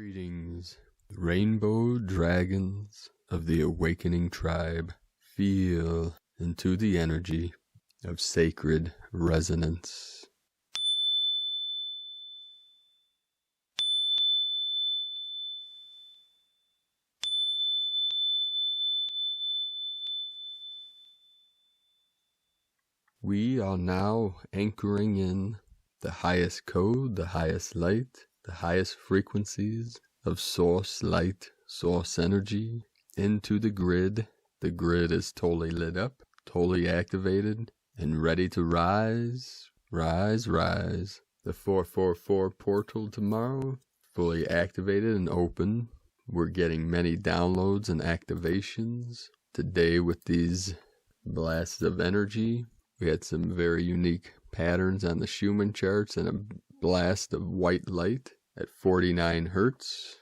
Greetings, rainbow dragons of the awakening tribe. Feel into the energy of sacred resonance. We are now anchoring in the highest code, the highest light, the highest frequencies of source light, source energy into the grid. The grid is totally lit up, totally activated, and ready to rise, rise, rise. The 444 portal tomorrow, fully activated and open. We're getting many downloads and activations today with these blasts of energy. We had some very unique patterns on the Schumann charts and a blast of white light at 49 hertz.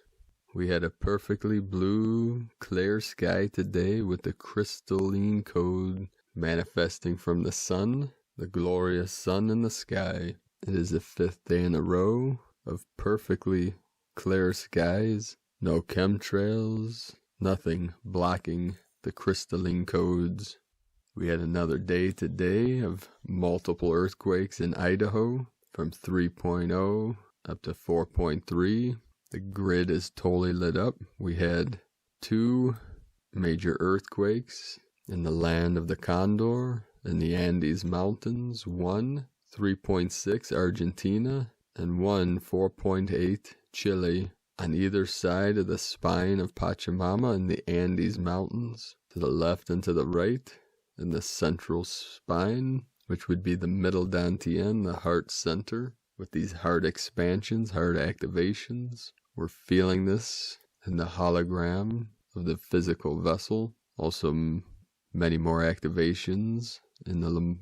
We had a perfectly blue, clear sky today with the crystalline code manifesting from the sun, the glorious sun in the sky. It is the 5th day in a row of perfectly clear skies, no chemtrails, nothing blocking the crystalline codes. We had another day today of multiple earthquakes in Idaho from 3.0 up to 4.3. The grid is totally lit up. We had 2 major earthquakes in the land of the Condor in the Andes Mountains. 1 3.6 Argentina and 1 4.8 Chile on either side of the spine of Pachamama in the Andes Mountains, to the left and to the right. In the central spine, which would be the middle dantian, the heart center, with these heart expansions, heart activations. We're feeling this in the hologram of the physical vessel. Also, many more activations in the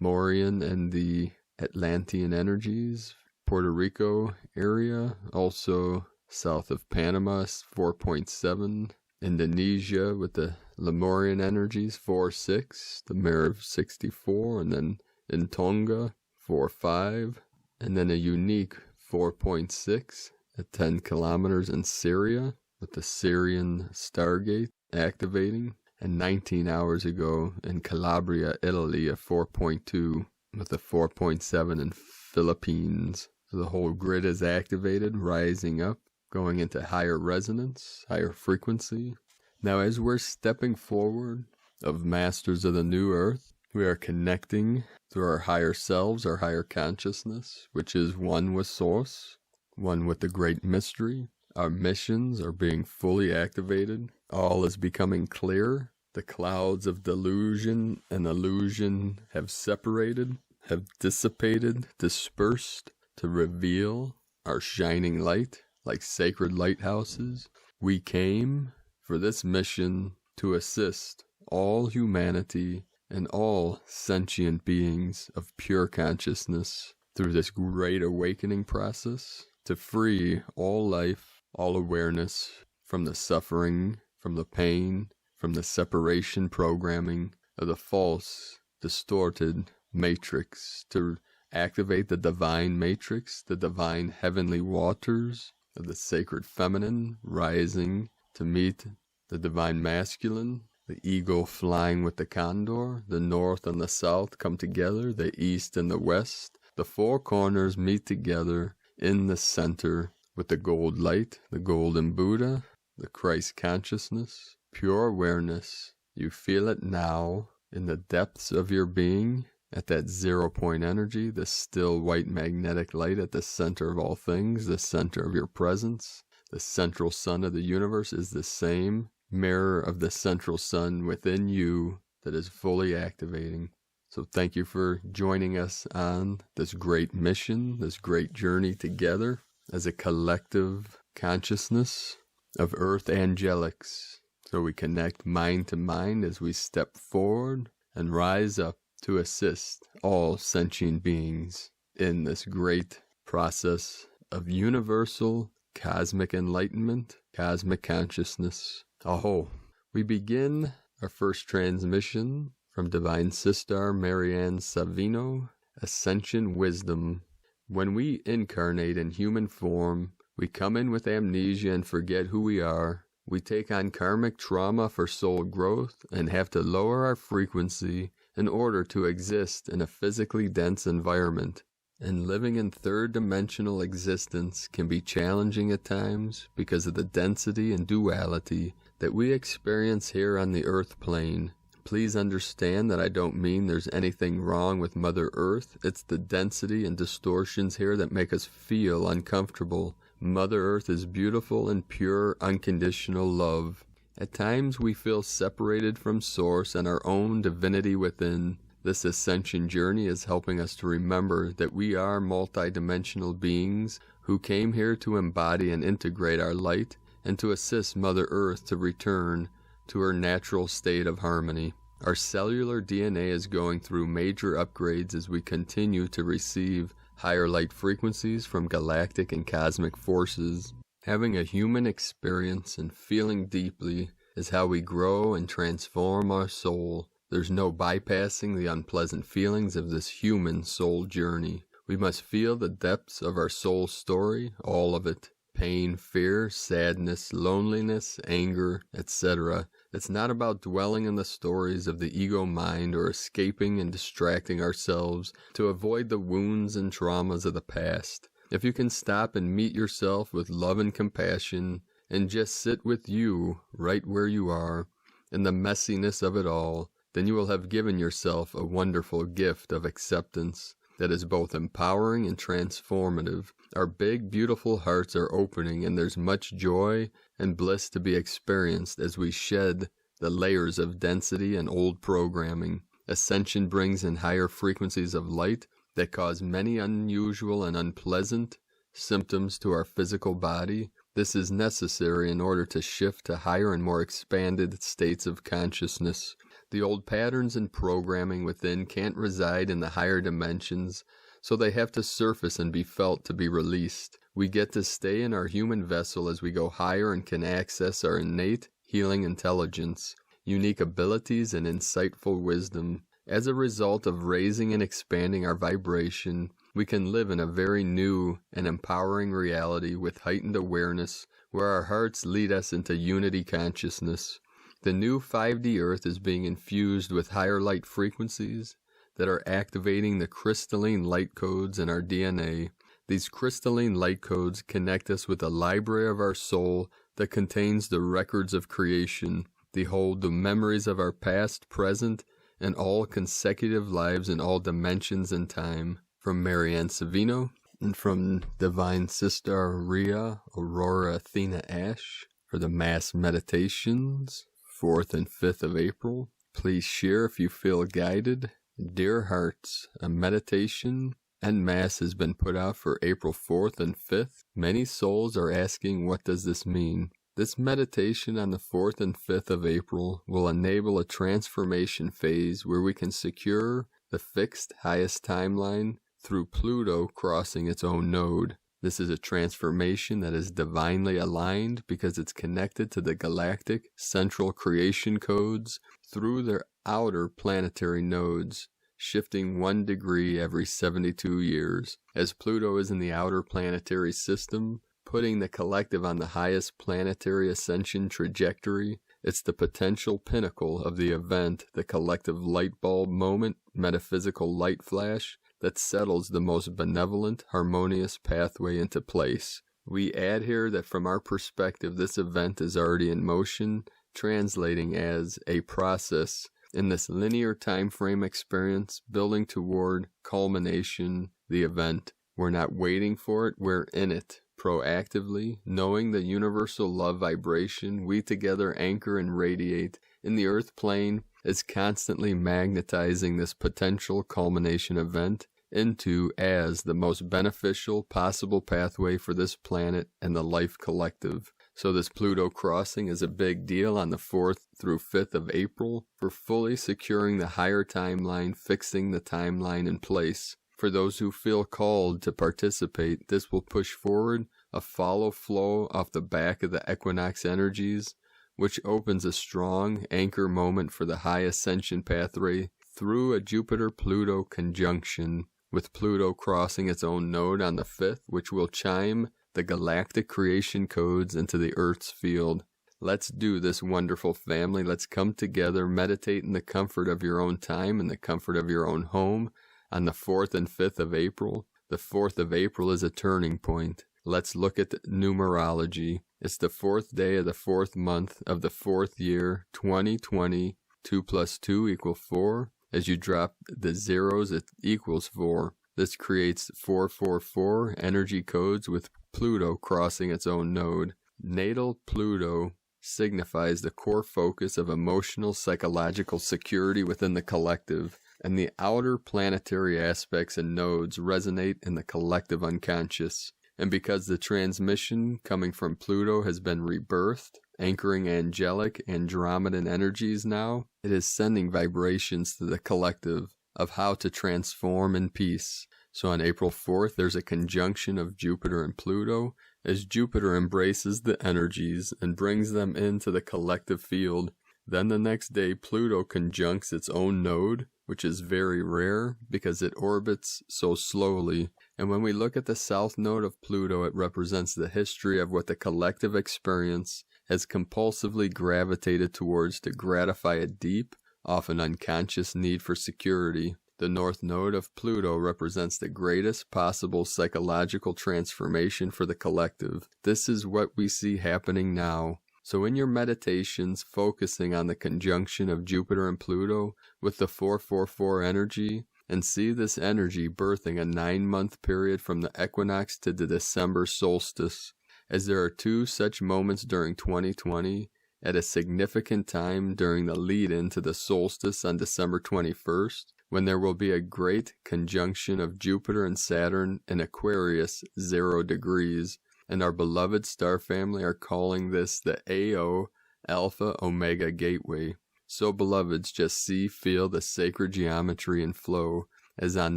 Lemurian and the Atlantean energies. Puerto Rico area, also south of Panama, 4.7. Indonesia with the Lemurian energies, 4.6, the Mirror of 64, and then in Tonga, 4.5, and then a unique 4.6 at 10 kilometers in Syria, with the Syrian Stargate activating, and 19 hours ago in Calabria, Italy, a 4.2, with a 4.7 in Philippines. So the whole grid is activated, rising up, going into higher resonance, higher frequency. Now, as we're stepping forward of Masters of the New Earth, we are connecting through our higher selves, our higher consciousness, which is one with Source, one with the Great Mystery. Our missions are being fully activated. All is becoming clear. The clouds of delusion and illusion have separated, have dissipated, dispersed to reveal our shining light. Like sacred lighthouses, we came for this mission to assist all humanity and all sentient beings of pure consciousness through this great awakening process, to free all life, all awareness from the suffering, from the pain, from the separation programming of the false, distorted matrix, to activate the divine matrix, the divine heavenly waters of the sacred feminine rising to meet the divine masculine, the eagle flying with the condor, the north and the south come together, the east and the west, the 4 corners meet together in the center with the gold light, the golden Buddha, the Christ consciousness, pure awareness. You feel it now in the depths of your being. At that 0 point energy, the still white magnetic light at the center of all things, the center of your presence. The central sun of the universe is the same mirror of the central sun within you that is fully activating. So thank you for joining us on this great mission, this great journey together as a collective consciousness of Earth Angelics. So we connect mind to mind as we step forward and rise up to assist all sentient beings in this great process of universal cosmic enlightenment, cosmic consciousness. Aho. We begin our first transmission from Divine Sister Marianne Savino, Ascension Wisdom. When we incarnate in human form, We come in with amnesia and forget who we are. We take on karmic trauma for soul growth and have to lower our frequency in order to exist in a physically dense environment. And living in third-dimensional existence can be challenging at times because of the density and duality that we experience here on the Earth plane. Please understand that I don't mean there's anything wrong with Mother Earth. It's the density and distortions here that make us feel uncomfortable. Mother Earth is beautiful and pure, unconditional love. At times we feel separated from Source and our own divinity within. This ascension journey is helping us to remember that we are multidimensional beings who came here to embody and integrate our light and to assist Mother Earth to return to her natural state of harmony. Our cellular DNA is going through major upgrades as we continue to receive higher light frequencies from galactic and cosmic forces. Having a human experience and feeling deeply is how we grow and transform our soul. There's no bypassing the unpleasant feelings of this human soul journey. We must feel the depths of our soul story, all of it. Pain, fear, sadness, loneliness, anger, etc. It's not about dwelling in the stories of the ego mind or escaping and distracting ourselves to avoid the wounds and traumas of the past. If you can stop and meet yourself with love and compassion and just sit with you right where you are in the messiness of it all, then you will have given yourself a wonderful gift of acceptance that is both empowering and transformative. Our big, beautiful hearts are opening, and there's much joy and bliss to be experienced as we shed the layers of density and old programming. Ascension brings in higher frequencies of light that cause many unusual and unpleasant symptoms to our physical body. This is necessary in order to shift to higher and more expanded states of consciousness. The old patterns and programming within can't reside in the higher dimensions, so they have to surface and be felt to be released. We get to stay in our human vessel as we go higher and can access our innate healing intelligence, unique abilities, and insightful wisdom. As a result of raising and expanding our vibration, we can live in a very new and empowering reality with heightened awareness, where our hearts lead us into unity consciousness. The new 5D Earth is being infused with higher light frequencies that are activating the crystalline light codes in our DNA. These crystalline light codes connect us with the library of our soul that contains the records of creation. They hold the memories of our past, present, and all consecutive lives in all dimensions and time. From Marianne Savino, and from Divine Sister Ria Aurora Athena Ash for the Mass Meditations, 4th and 5th of April. Please share if you feel guided. Dear Hearts, a meditation and Mass has been put out for April 4th and 5th. Many souls are asking, what does this mean? This meditation on the 4th and 5th of April will enable a transformation phase where we can secure the fixed highest timeline through Pluto crossing its own node. This is a transformation that is divinely aligned because it's connected to the galactic central creation codes through their outer planetary nodes, shifting 1 degree every 72 years. As Pluto is in the outer planetary system, putting the collective on the highest planetary ascension trajectory, it's the potential pinnacle of the event, the collective light bulb moment, metaphysical light flash, that settles the most benevolent, harmonious pathway into place. We add here that from our perspective, this event is already in motion, translating as a process in this linear time frame experience, building toward culmination, the event. We're not waiting for it, we're in it. Proactively, knowing the universal love vibration we together anchor and radiate in the earth plane is constantly magnetizing this potential culmination event into as the most beneficial possible pathway for this planet and the life collective. So this Pluto crossing is a big deal on the 4th through 5th of April for fully securing the higher timeline, fixing the timeline in place. For those who feel called to participate, this will push forward a follow flow off the back of the equinox energies, which opens a strong anchor moment for the high ascension pathway through a Jupiter-Pluto conjunction, with Pluto crossing its own node on the 5th, which will chime the galactic creation codes into the Earth's field. Let's do this, wonderful family. Let's come together, meditate in the comfort of your own time, in the comfort of your own home, on the 4th and 5th of April. The 4th of April is a turning point. Let's look at the numerology. It's the 4th day of the 4th month of the 4th year, 2020. 2 plus 2 equals 4. As you drop the zeros, it equals 4. This creates 444 energy codes with Pluto crossing its own node. Natal Pluto signifies the core focus of emotional, psychological security within the collective, and the outer planetary aspects and nodes resonate in the collective unconscious. And because the transmission coming from Pluto has been rebirthed, anchoring angelic Andromedan energies now, it is sending vibrations to the collective of how to transform in peace. So on April 4th, there's a conjunction of Jupiter and Pluto, as Jupiter embraces the energies and brings them into the collective field. Then the next day, Pluto conjuncts its own node, which is very rare because it orbits so slowly. And when we look at the south node of Pluto, it represents the history of what the collective experience has compulsively gravitated towards to gratify a deep, often unconscious need for security. The north node of Pluto represents the greatest possible psychological transformation for the collective. This is what we see happening now. So in your meditations, focusing on the conjunction of Jupiter and Pluto with the 444 energy, and see this energy birthing a 9-month period from the equinox to the December solstice, as there are 2 such moments during 2020, at a significant time during the lead-in to the solstice on December 21st, when there will be a great conjunction of Jupiter and Saturn in Aquarius, 0 degrees, and our beloved star family are calling this the AO Alpha Omega Gateway. So beloveds, just see, feel the sacred geometry and flow, as on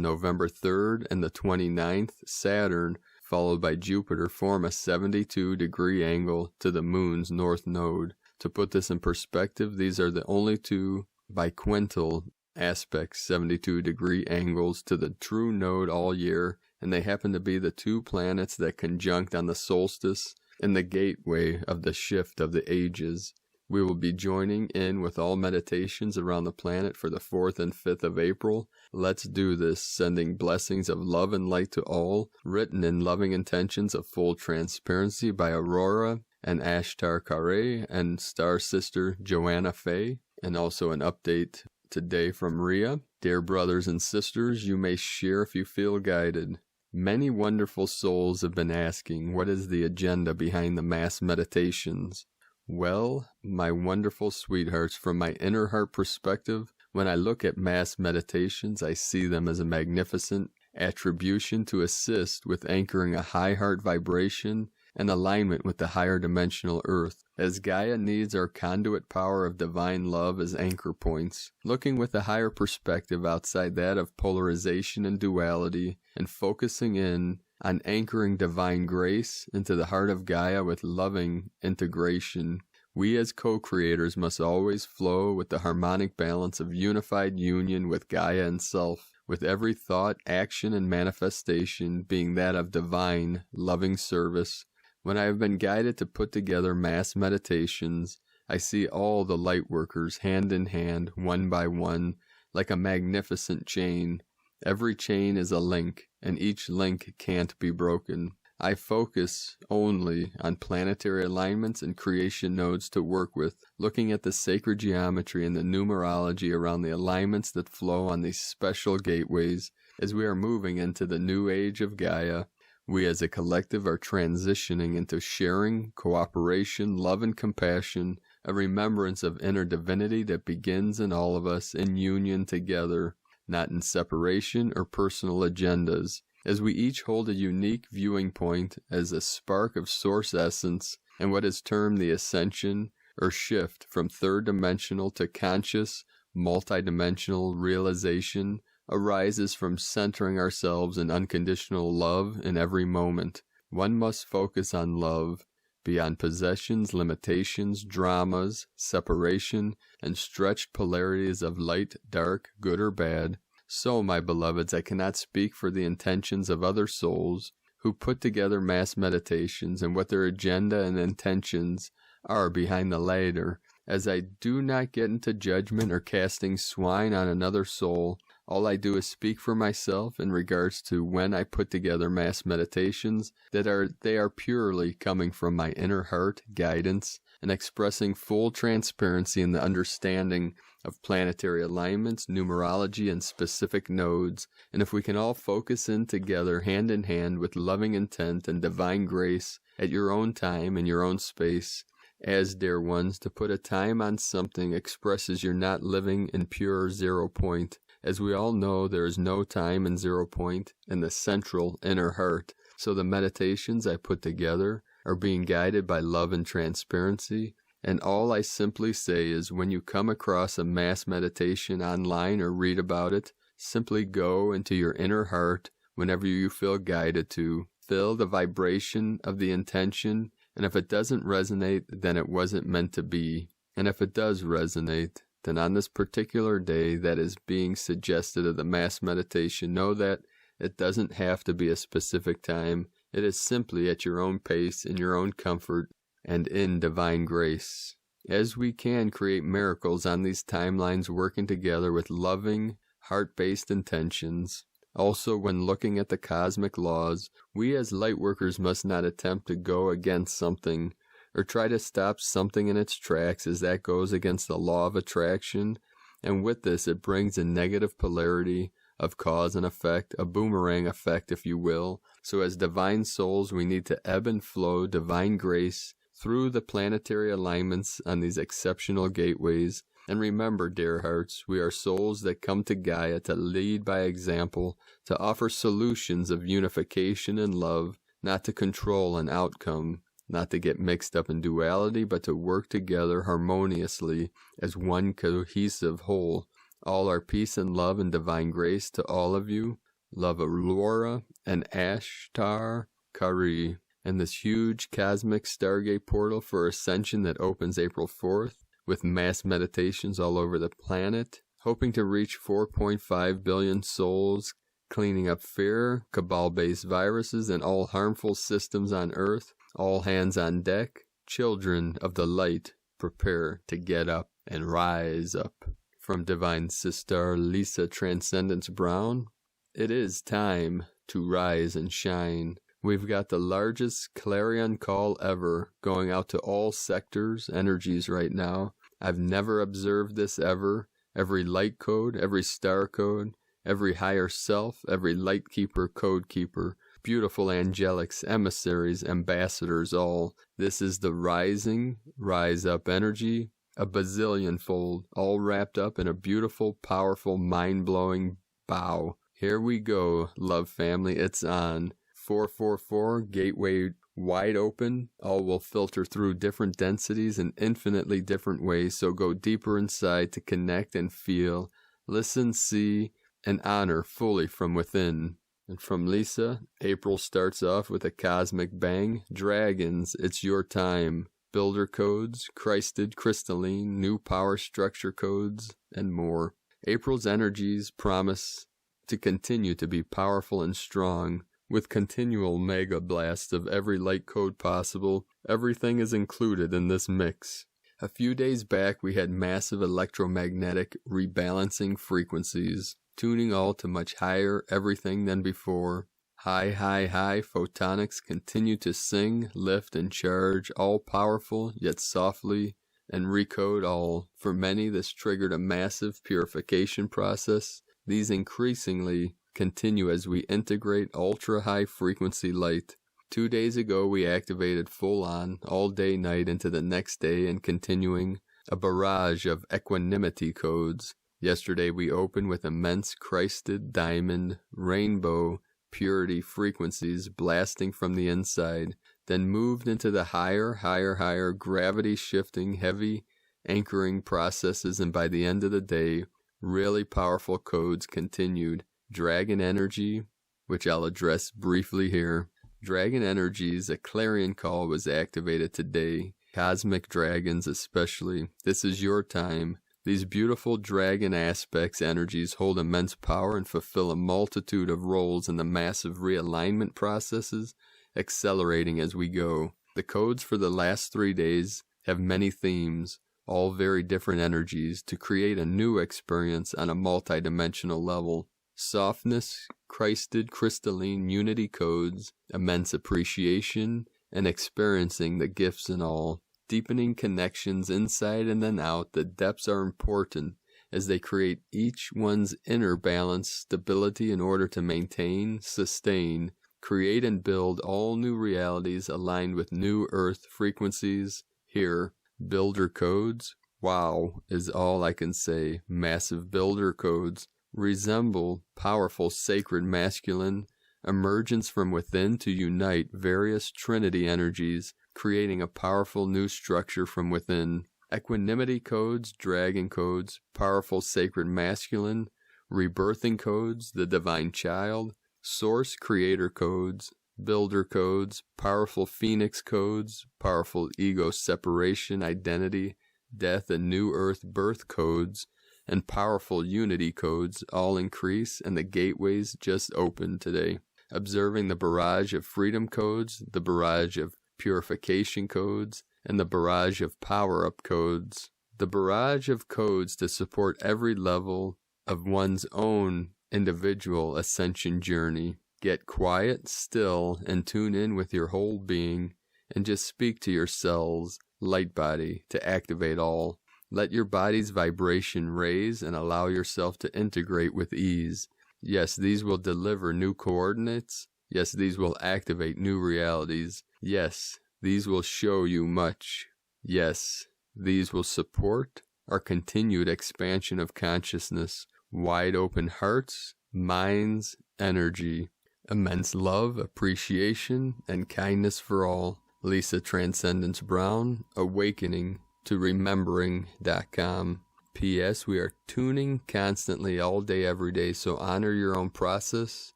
November 3rd and the 29th, Saturn, followed by Jupiter, form a 72-degree angle to the moon's north node. To put this in perspective, these are the only 2 biquintal aspects, 72-degree angles to the true node all year, and they happen to be the 2 planets that conjunct on the solstice in the gateway of the shift of the ages. We will be joining in with all meditations around the planet for the 4th and 5th of April. Let's do this, sending blessings of love and light to all, written in loving intentions of full transparency by Aurora and Ashtar Kare and Star Sister Joanna Faye, and also an update today from Rhea. Dear brothers and sisters, you may share if you feel guided. Many wonderful souls have been asking, what is the agenda behind the mass meditations? Well, my wonderful sweethearts, from my inner heart perspective, when I look at mass meditations, I see them as a magnificent attribution to assist with anchoring a high heart vibration and alignment with the higher dimensional earth, as Gaia needs our conduit power of divine love as anchor points, looking with a higher perspective outside that of polarization and duality, and focusing in on anchoring divine grace into the heart of Gaia with loving integration. We as co-creators must always flow with the harmonic balance of unified union with Gaia and self, with every thought, action, and manifestation being that of divine, loving service. When I have been guided to put together mass meditations, I see all the Lightworkers hand in hand, one by one, like a magnificent chain. Every chain is a link, and each link can't be broken. I focus only on planetary alignments and creation nodes to work with, looking at the sacred geometry and the numerology around the alignments that flow on these special gateways. As we are moving into the new age of Gaia, we as a collective are transitioning into sharing, cooperation, love, and compassion, a remembrance of inner divinity that begins in all of us in union together, not in separation or personal agendas, as we each hold a unique viewing point as a spark of source essence and what is termed the ascension or shift from third-dimensional to conscious, multidimensional realization arises from centering ourselves in unconditional love in every moment. One must focus on love, beyond possessions, limitations, dramas, separation, and stretched polarities of light, dark, good or bad. So, my beloveds, I cannot speak for the intentions of other souls, who put together mass meditations and what their agenda and intentions are behind the latter, as I do not get into judgment or casting swine on another soul. All I do is speak for myself in regards to when I put together mass meditations, they are purely coming from my inner heart guidance and expressing full transparency in the understanding of planetary alignments, numerology, and specific nodes. And if we can all focus in together, hand in hand, with loving intent and divine grace at your own time and your own space, as dear ones, to put a time on something expresses you're not living in pure 0 point. As we all know, there is no time in 0 point in the central inner heart. So the meditations I put together are being guided by love and transparency. And all I simply say is, when you come across a mass meditation online or read about it, simply go into your inner heart whenever you feel guided to. Feel the vibration of the intention, and if it doesn't resonate, then it wasn't meant to be. And if it does resonate, then on this particular day that is being suggested of the mass meditation, know that it doesn't have to be a specific time. It is simply at your own pace, in your own comfort, and in divine grace. As we can create miracles on these timelines, working together with loving, heart-based intentions. Also, when looking at the cosmic laws, we as Lightworkers must not attempt to go against something or try to stop something in its tracks, as that goes against the law of attraction, and with this it brings a negative polarity of cause and effect, a boomerang effect, if you will. So as divine souls, we need to ebb and flow divine grace through the planetary alignments on these exceptional gateways. And remember, dear hearts, we are souls that come to Gaia to lead by example, to offer solutions of unification and love, not to control an outcome, not to get mixed up in duality, but to work together harmoniously as one cohesive whole. All our peace and love and divine grace to all of you. Love of Laura and Ashtar Kari, and this huge cosmic Stargate portal for Ascension that opens April 4th, with mass meditations all over the planet, hoping to reach 4.5 billion souls, cleaning up fear, cabal-based viruses, and all harmful systems on Earth. All hands on deck. Children of the light, prepare to get up and rise up. From Divine Sister Lisa Transcendence Brown, it is time to rise and shine. We've got the largest clarion call ever going out to all sectors, energies right now. I've never observed this ever. Every light code, every star code, every higher self, every light keeper, code keeper, beautiful angelics, emissaries, ambassadors, all. This is the rising, rise up energy, a bazillion fold, all wrapped up in a beautiful, powerful, mind-blowing bow. Here we go, love family, it's on. 444, gateway wide open. All will filter through different densities in infinitely different ways, so go deeper inside to connect and feel, listen, see, and honor fully from within. And from Lisa, April starts off with a cosmic bang. Dragons, it's your time. Builder codes, Christed, crystalline, new power structure codes, and more. April's energies promise to continue to be powerful and strong, with continual mega blasts of every light code possible. Everything is included in this mix. A few days back, we had massive electromagnetic rebalancing frequencies, tuning all to much higher everything than before. High photonics continue to sing, lift, and charge, all powerful, yet softly, and recode all. For many, this triggered a massive purification process. These increasingly continue as we integrate ultra-high frequency light. 2 days ago, we activated full-on, all-day-night into the next day and continuing a barrage of equanimity codes. Yesterday, we opened with immense Christed, diamond, rainbow, purity frequencies blasting from the inside, then moved into the higher, gravity-shifting, heavy, anchoring processes, and by the end of the day, really powerful codes continued. Dragon energy, which I'll address briefly here. Dragon energies, a clarion call was activated today. Cosmic dragons especially. This is your time. These beautiful dragon aspects energies hold immense power and fulfill a multitude of roles in the massive realignment processes, accelerating as we go. The codes for the last 3 days have many themes, all very different energies, to create a new experience on a multidimensional level. Softness, Christed crystalline unity codes, immense appreciation, and experiencing the gifts in all. Deepening connections inside and then out, the depths are important as they create each one's inner balance, stability in order to maintain, sustain, create and build all new realities aligned with new earth frequencies. Here, builder codes, wow, is all I can say. Massive builder codes resemble powerful sacred masculine emergence from within to unite various trinity energies, creating a powerful new structure from within. Equanimity codes, dragon codes, powerful sacred masculine, rebirthing codes, the divine child, source creator codes, builder codes, powerful phoenix codes, powerful ego separation, identity, death and new earth birth codes, and powerful unity codes all increase, and the gateways just opened today. Observing the barrage of freedom codes, the barrage of purification codes, and the barrage of power-up codes. The barrage of codes to support every level of one's own individual ascension journey. Get quiet, still, and tune in with your whole being, and just speak to your cells, light body, to activate all. Let your body's vibration raise and allow yourself to integrate with ease. Yes, these will deliver new coordinates. Yes, these will activate new realities. Yes, these will show you much. Yes, these will support our continued expansion of consciousness, wide open hearts, minds, energy, immense love, appreciation, and kindness for all. Lisa Transcendence Brown, Awakening to Remembering.com. P.S. We are tuning constantly all day, every day, so honor your own process.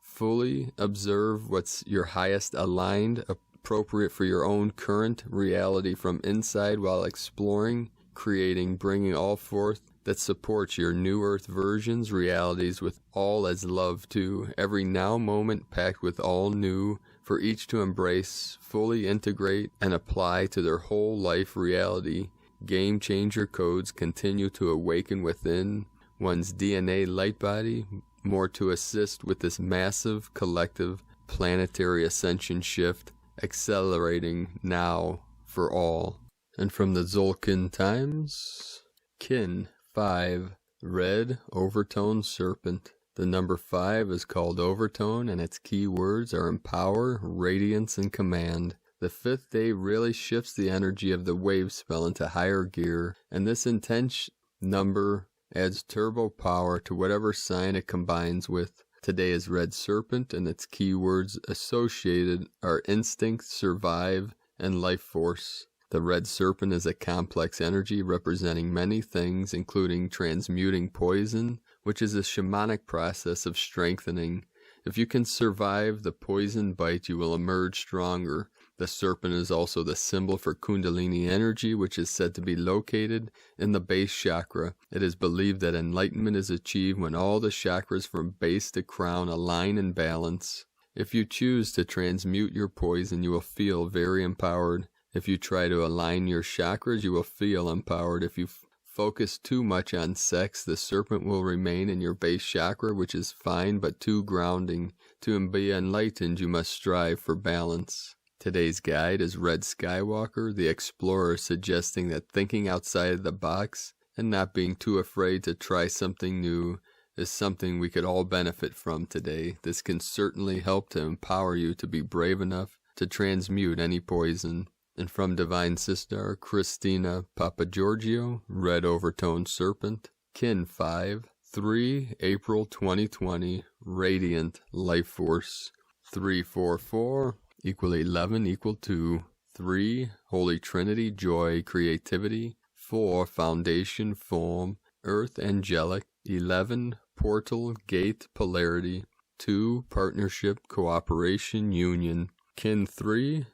Fully observe what's your highest aligned, appropriate for your own current reality from inside while exploring, creating, bringing all forth that supports your new earth versions, realities with all as love too. Every now moment packed with all new for each to embrace, fully integrate, and apply to their whole life reality. Game changer codes continue to awaken within one's DNA light body, more to assist with this massive collective planetary ascension shift, accelerating now for all. And from the Zolkin Times, Kin 5, Red Overtone Serpent. The number 5 is called Overtone, and its key words are empower, radiance, and command. The 5th day really shifts the energy of the wave spell into higher gear, and this intense number adds turbo power to whatever sign it combines with. Today is Red Serpent, and its keywords associated are instinct, survive, and life force. The Red Serpent is a complex energy representing many things, including transmuting poison, which is a shamanic process of strengthening. If you can survive the poison bite, you will emerge stronger. The serpent is also the symbol for Kundalini energy, which is said to be located in the base chakra. It is believed that enlightenment is achieved when all the chakras from base to crown align and balance. If you choose to transmute your poison, you will feel very empowered. If you try to align your chakras, you will feel empowered. If you focus too much on sex, the serpent will remain in your base chakra, which is fine but too grounding. To be enlightened, you must strive for balance. Today's guide is Red Skywalker, the explorer, suggesting that thinking outside the box and not being too afraid to try something new is something we could all benefit from today. This can certainly help to empower you to be brave enough to transmute any poison. And from Divine Sister Christina Papagiorgio, Red Overtone Serpent, Kin 5, 3 April 2020, Radiant Life Force, 344 equal 11 equal 2, 3 Holy Trinity, Joy, Creativity, 4 Foundation, Form, Earth Angelic, 11 Portal, Gate, Polarity, 2 Partnership, Cooperation, Union, Kin 3,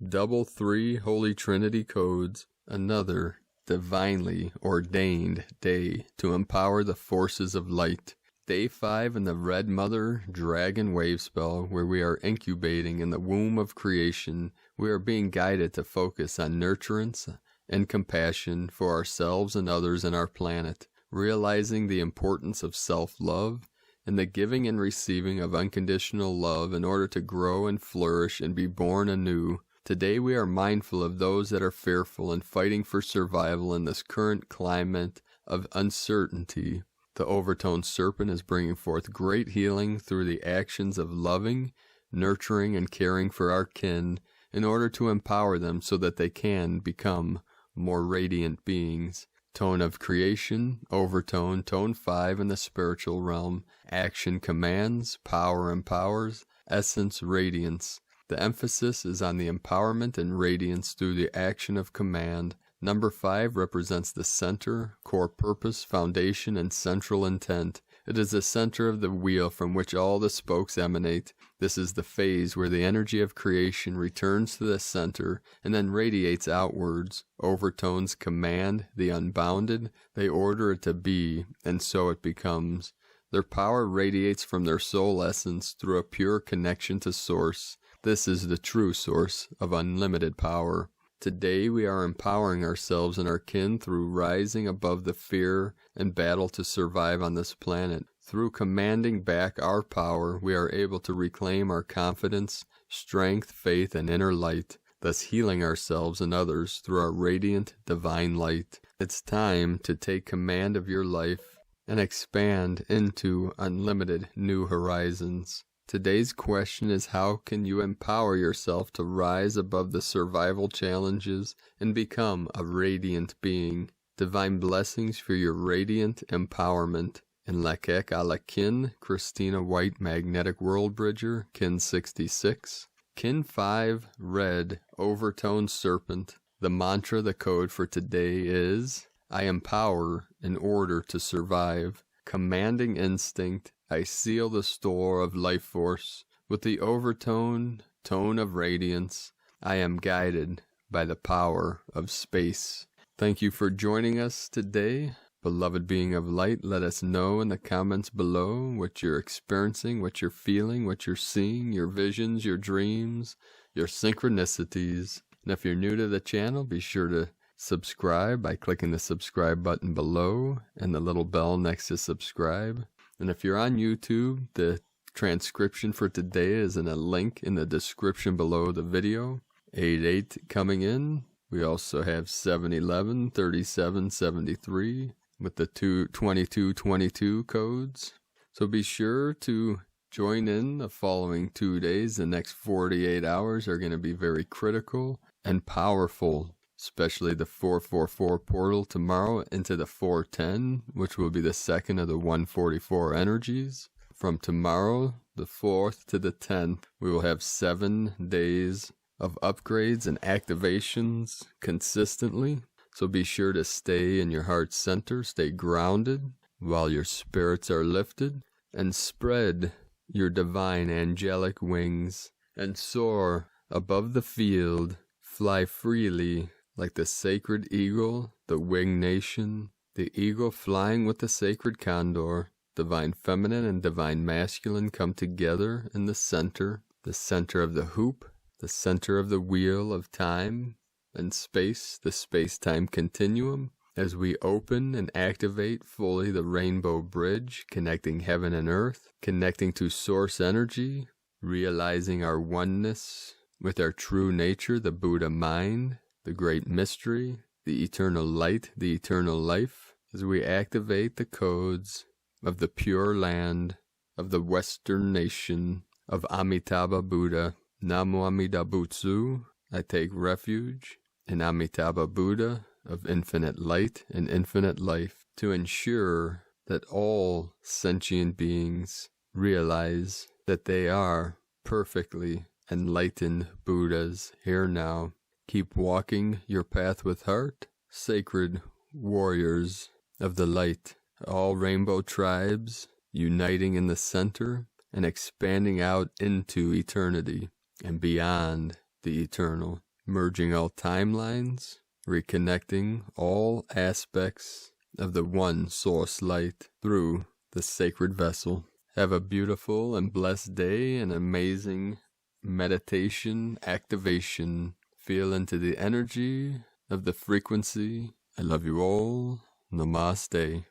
double 3 Holy Trinity codes, another divinely ordained day to empower the forces of light. Day 5 in the Red Mother Dragon Wave spell, where we are incubating in the womb of creation. We are being guided to focus on nurturance and compassion for ourselves and others in our planet, realizing the importance of self-love and the giving and receiving of unconditional love in order to grow and flourish and be born anew. Today we are mindful of those that are fearful and fighting for survival in this current climate of uncertainty. The Overtone Serpent is bringing forth great healing through the actions of loving, nurturing, and caring for our kin in order to empower them so that they can become more radiant beings. Tone of Creation, Overtone, Tone 5 in the spiritual realm. Action commands, power empowers, essence radiance. The emphasis is on the empowerment and radiance through the action of command. Number 5 represents the center, core purpose, foundation, and central intent. It is the center of the wheel from which all the spokes emanate. This is the phase where the energy of creation returns to the center and then radiates outwards. Overtones command the unbounded. They order it to be, and so it becomes. Their power radiates from their soul essence through a pure connection to Source. This is the true source of unlimited power. Today we are empowering ourselves and our kin through rising above the fear and battle to survive on this planet. Through commanding back our power, we are able to reclaim our confidence, strength, faith, and inner light, thus healing ourselves and others through our radiant divine light. It's time to take command of your life and expand into unlimited new horizons. Today's question is, how can you empower yourself to rise above the survival challenges and become a radiant being? Divine blessings for your radiant empowerment. In Lakek ala Kin, Christina White, Magnetic World Bridger, Kin 66. Kin 5, Red, Overtone Serpent. The mantra, the code for today is, I empower in order to survive. Commanding instinct, I seal the store of life force. With the overtone, tone of radiance, I am guided by the power of space. Thank you for joining us today. Beloved being of light, let us know in the comments below what you're experiencing, what you're feeling, what you're seeing, your visions, your dreams, your synchronicities. And if you're new to the channel, be sure to subscribe by clicking the subscribe button below and the little bell next to subscribe. And if you're on YouTube, the transcription for today is in a link in the description below the video. 8-8 coming in. We also have 7-11, 37-73 with the 22-22 codes. So be sure to join in the following 2 days. The next 48 hours are going to be very critical and powerful, especially the 444 portal tomorrow into the 410, which will be the second of the 144 energies. From tomorrow, the 4th to the 10th, we will have 7 days of upgrades and activations consistently. So be sure to stay in your heart center, stay grounded while your spirits are lifted, and spread your divine angelic wings and soar above the field. Fly freely like the sacred eagle, the winged nation, the eagle flying with the sacred condor. Divine feminine and divine masculine come together in the center of the hoop, the center of the wheel of time and space, the space-time continuum, as we open and activate fully the rainbow bridge, connecting heaven and earth, connecting to source energy, realizing our oneness with our true nature, the Buddha mind, the great mystery, the eternal light, the eternal life, as we activate the codes of the pure land of the Western nation of Amitabha Buddha. Namo Amida Butsu, I take refuge in Amitabha Buddha of infinite light and infinite life, to ensure that all sentient beings realize that they are perfectly enlightened Buddhas here now. Keep walking your path with heart, sacred warriors of the light, all rainbow tribes uniting in the center and expanding out into eternity and beyond the eternal, merging all timelines reconnecting all aspects of the one source light through the sacred vessel. Have a beautiful and blessed day and amazing meditation activation. Feel into the energy of the frequency. I love you all. Namaste.